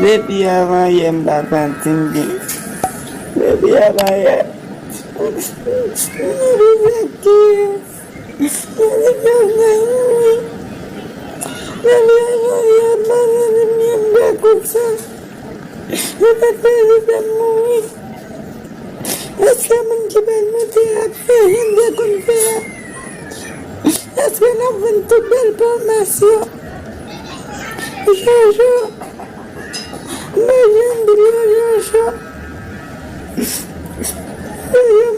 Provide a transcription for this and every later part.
Baby, I am Baba thinking. Baby, I am. Hasta menjebel mutiara hingga kunfea. Hasta naventu bel palmasio. Jojo, Mariam Jojo,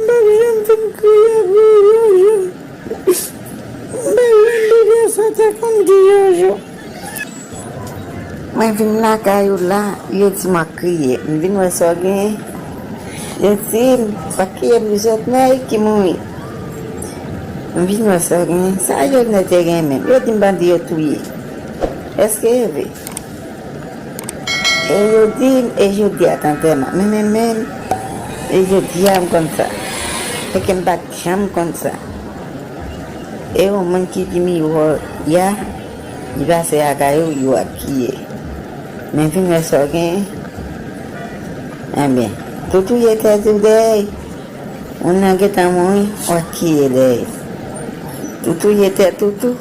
Mariam Tenkuya Jojo, Mariam Sata Kundi Jojo. Mai vin la kayula yeti makriye vin wasoge yetin pakia bizot na ikimui vin wasoge sayo na tegeme yotin bandi yotui escreve eu dia tantema men eu diam konsa pekem bak sham konsa eu manki dimi wo ya ibase agayo yu akie men fin wasoge ambe tutu yeta today una que tamoy akie de tutu yeta tutu